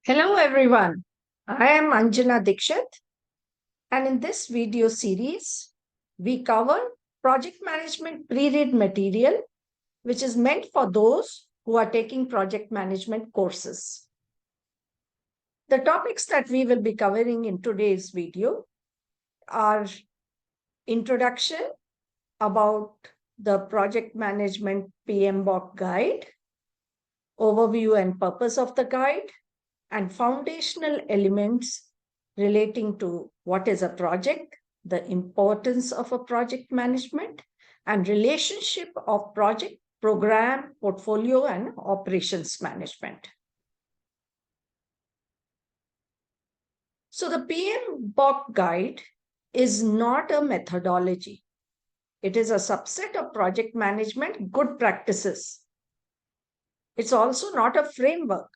Hello everyone, I am Anjana Dikshit, and in this video series, we cover project management pre-read material, which is meant for those who are taking project management courses. The topics that we will be covering in today's video are introduction about the project management PMBOK guide, overview and purpose of the guide, and foundational elements relating to what is a project, the importance of a project management, and relationship of project, program, portfolio, and operations management. So the PMBOK guide is not a methodology. It is a subset of project management good practices. It's also not a framework.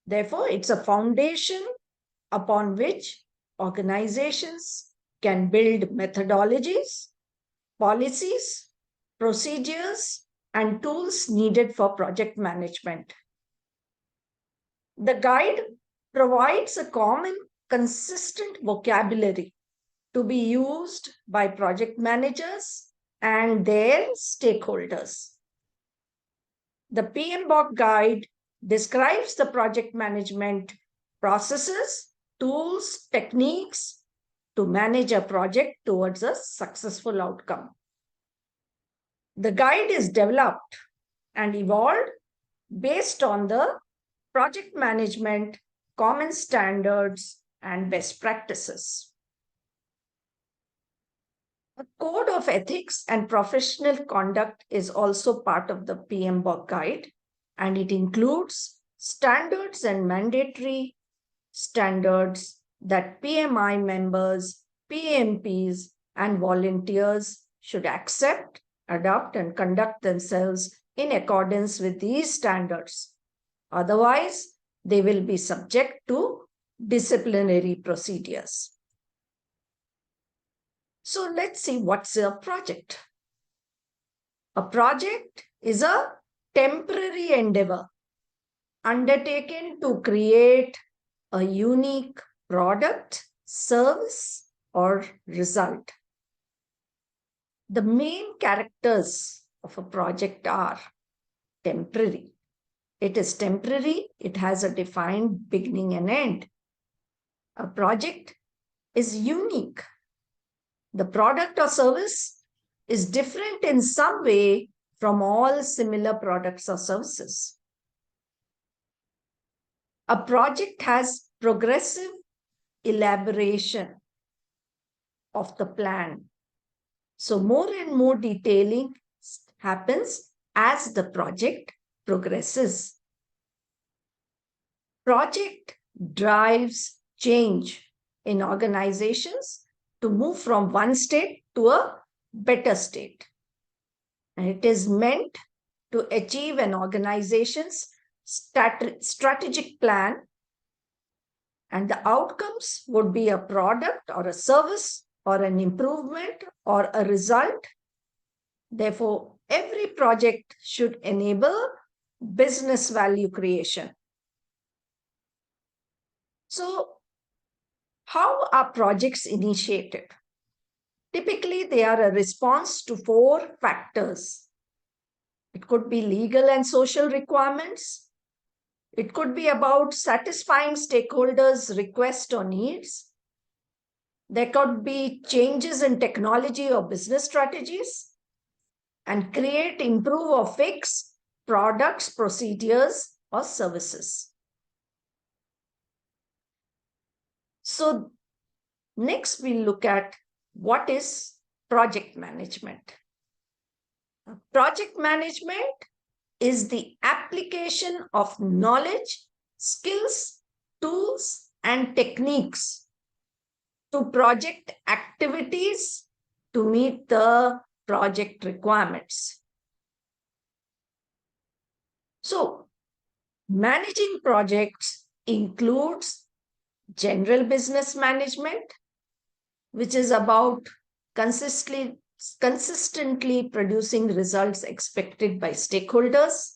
Therefore, it's a foundation upon which organizations can build methodologies, policies, procedures, and tools needed for project management. The guide provides a common, consistent vocabulary to be used by project managers and their stakeholders. The PMBOK guide describes the project management processes, tools, techniques to manage a project towards a successful outcome. The guide is developed and evolved based on the project management common standards and best practices. A code of ethics and professional conduct is also part of the PMBOK guide, and it includes standards and mandatory standards that PMI members, PMPs, and volunteers should accept, adopt, and conduct themselves in accordance with these standards. Otherwise, they will be subject to disciplinary procedures. So let's see what's a project. A project is a temporary endeavor undertaken to create a unique product, service, or result. The main characters of a project are temporary. It is temporary, it has a defined beginning and end. A project is unique. The product or service is different in some way from all similar products or services. A project has progressive elaboration of the plan. So more and more detailing happens as the project progresses. Project drives change in organizations to move from one state to a better state. And it is meant to achieve an organization's strategic plan, and the outcomes would be a product or a service or an improvement or a result. Therefore, every project should enable business value creation. So, how are projects initiated? Typically, they are a response to four factors. It could be legal and social requirements. It could be about satisfying stakeholders' requests or needs. There could be changes in technology or business strategies, and create, improve, or fix products, procedures, or services. So, next we'll look at what is project management. Project management is the application of knowledge, skills, tools, and techniques to project activities to meet the project requirements. So, managing projects includes general business management, which is about consistently producing results expected by stakeholders.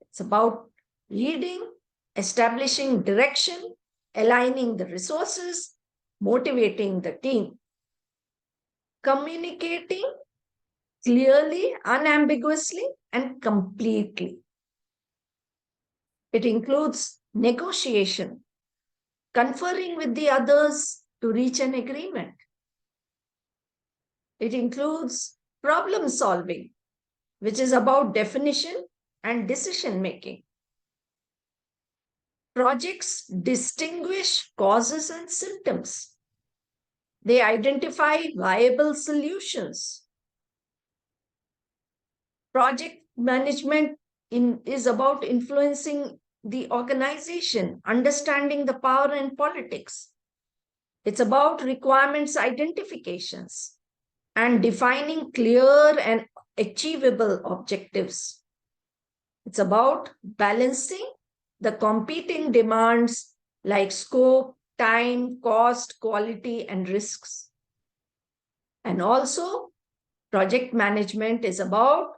It's about leading establishing direction, aligning the resources, motivating the team, communicating clearly, unambiguously, and completely. It includes negotiation, conferring with the others to reach an agreement. It includes problem solving, which is about definition and decision making. Projects distinguish causes and symptoms. They identify viable solutions. Project management is about influencing the organization, understanding the power and politics. It's about requirements identifications and defining clear and achievable objectives. It's about balancing the competing demands like scope, time, cost, quality, and risks. And also, project management is about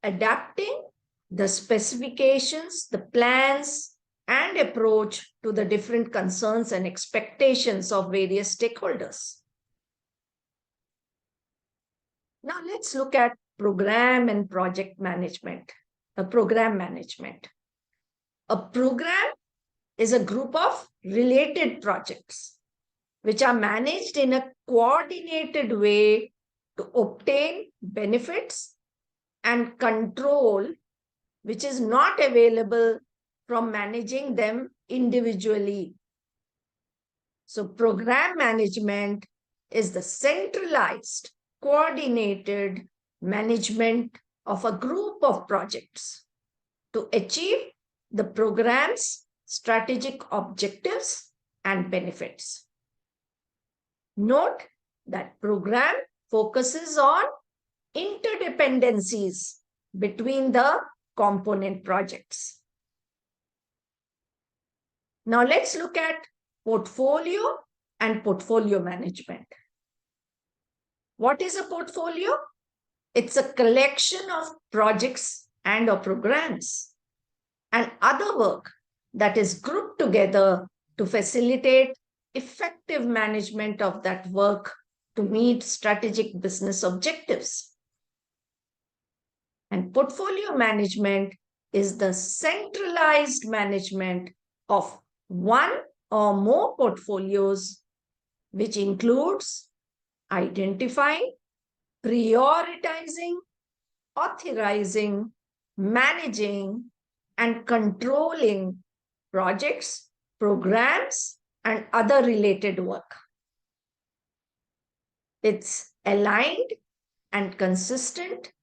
adapting the specifications, the plans, and approach to the different concerns and expectations of various stakeholders. Now let's look at program and project management, program management. A program is a group of related projects which are managed in a coordinated way to obtain benefits and control which is not available from managing them individually. So program management is the centralized, coordinated management of a group of projects to achieve the program's strategic objectives and benefits. Note that program focuses on interdependencies between the component projects. Now let's look at portfolio and portfolio management. What is a portfolio? It's a collection of projects and or programs and other work that is grouped together to facilitate effective management of that work to meet strategic business objectives. And portfolio management is the centralized management of one or more portfolios, which includes identifying, prioritizing, authorizing, managing, and controlling projects, programs, and other related work. It's aligned and consistent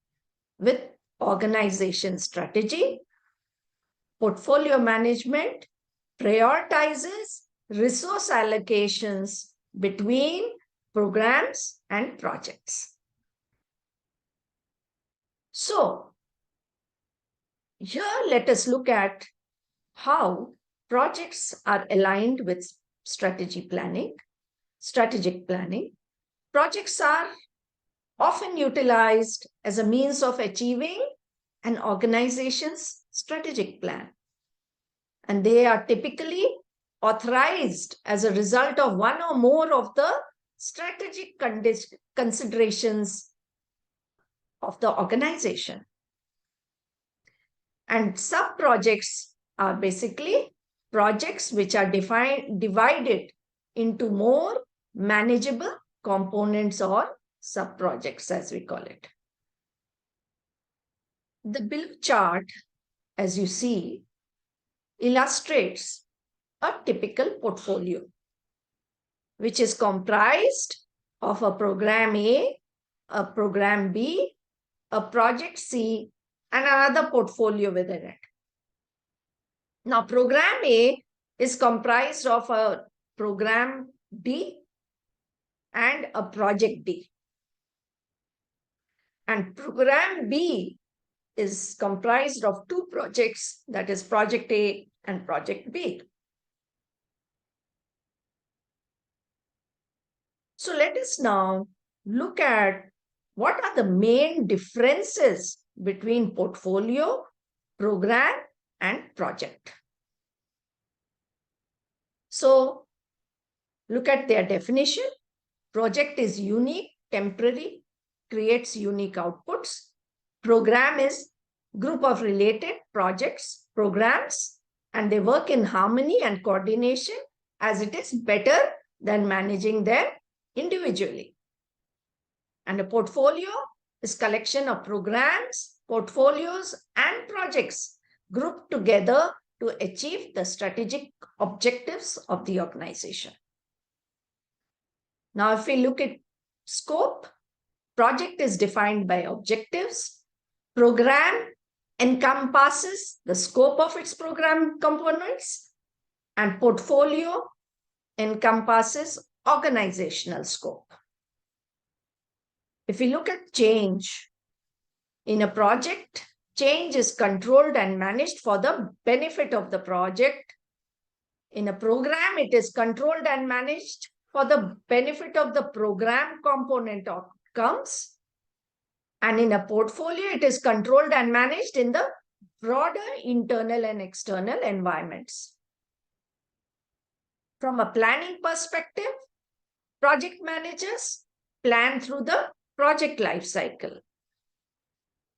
with organization strategy. Portfolio management prioritizes resource allocations between programs and projects. So, here let us look at how projects are aligned with strategic planning. Projects are often utilized as a means of achieving an organization's strategic plan. And they are typically authorized as a result of one or more of the strategic considerations of the organization. And sub-projects are basically projects which are divided into more manageable components or sub-projects, as we call it. The below chart, as you see, illustrates a typical portfolio, which is comprised of a program A, a program B, a project C, and another portfolio within it. Now, program A is comprised of a program D and a project D. And program B is comprised of two projects, that is project A and project B. So let us now look at what are the main differences between portfolio, program, and project. So look at their definition. Project is unique, temporary, creates unique outputs. Program is group of related projects, programs, and they work in harmony and coordination, as it is better than managing them individually. And a portfolio is collection of programs, portfolios, and projects grouped together to achieve the strategic objectives of the organization. Now, if we look at scope, project is defined by objectives. Program encompasses the scope of its program components, and portfolio encompasses organizational scope. If we look at change, in a project, change is controlled and managed for the benefit of the project. In a program, it is controlled and managed for the benefit of the program component outcomes. And in a portfolio, it is controlled and managed in the broader internal and external environments. From a planning perspective, project managers plan through the project life cycle.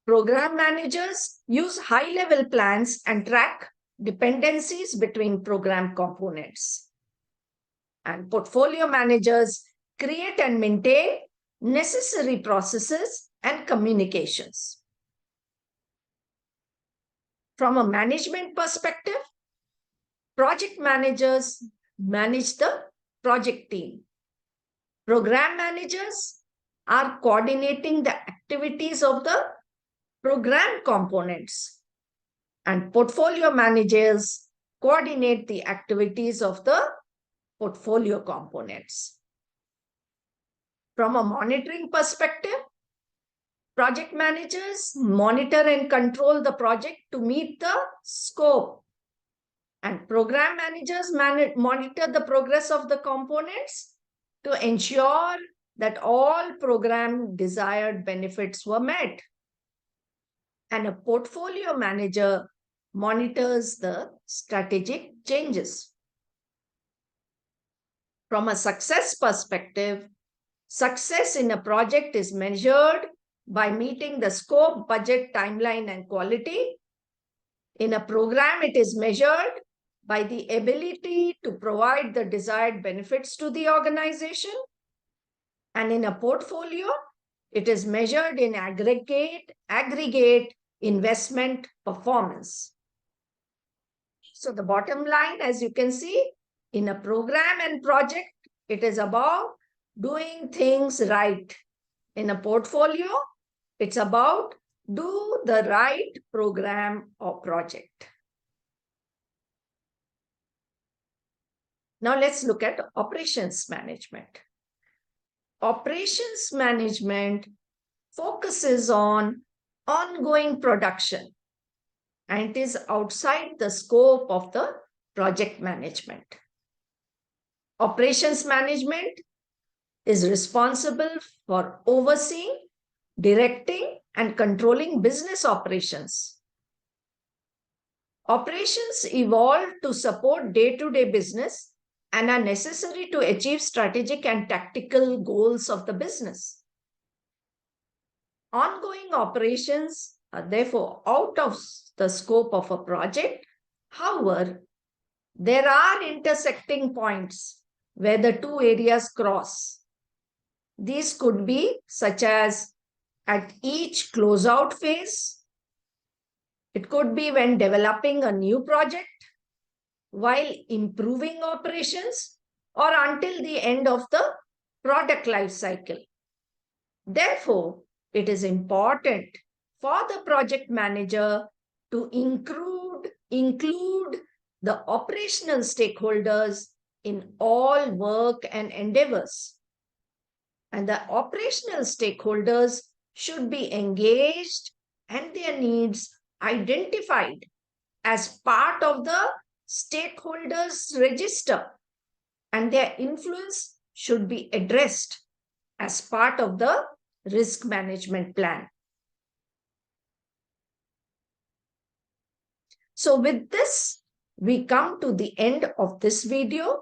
Program managers use high-level plans and track dependencies between program components. And portfolio managers create and maintain necessary processes and communications. From a management perspective, project managers manage the project team. Program managers are coordinating the activities of the program components, and portfolio managers coordinate the activities of the portfolio components. From a monitoring perspective, project managers monitor and control the project to meet the scope, and program managers monitor the progress of the components to ensure that all program desired benefits were met. And a portfolio manager monitors the strategic changes. From a success perspective, success in a project is measured by meeting the scope, budget, timeline, and quality. In a program, it is measured by the ability to provide the desired benefits to the organization. And in a portfolio, it is measured in aggregate investment performance. So the bottom line, as you can see, in a program and project, it is about doing things right. In a portfolio, it's about do the right program or project. Now let's look at operations management. Operations management focuses on ongoing production, and it is outside the scope of the project management. Operations management is responsible for overseeing, directing, and controlling business operations. Operations evolve to support day-to-day business and are necessary to achieve strategic and tactical goals of the business. Ongoing operations are therefore out of the scope of a project. However, there are intersecting points where the two areas cross. These could be such as at each closeout phase. It could be when developing a new project, while improving operations, or until the end of the product life cycle. Therefore, it is important for the project manager to include the operational stakeholders in all work and endeavors. And the operational stakeholders should be engaged and their needs identified as part of the stakeholders register, and their influence should be addressed as part of the risk management plan. So with this, we come to the end of this video.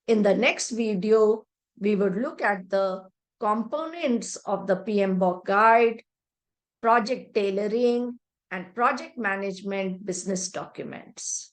In the next video, we would look at the components of the PMBOK guide, project tailoring, and project management business documents.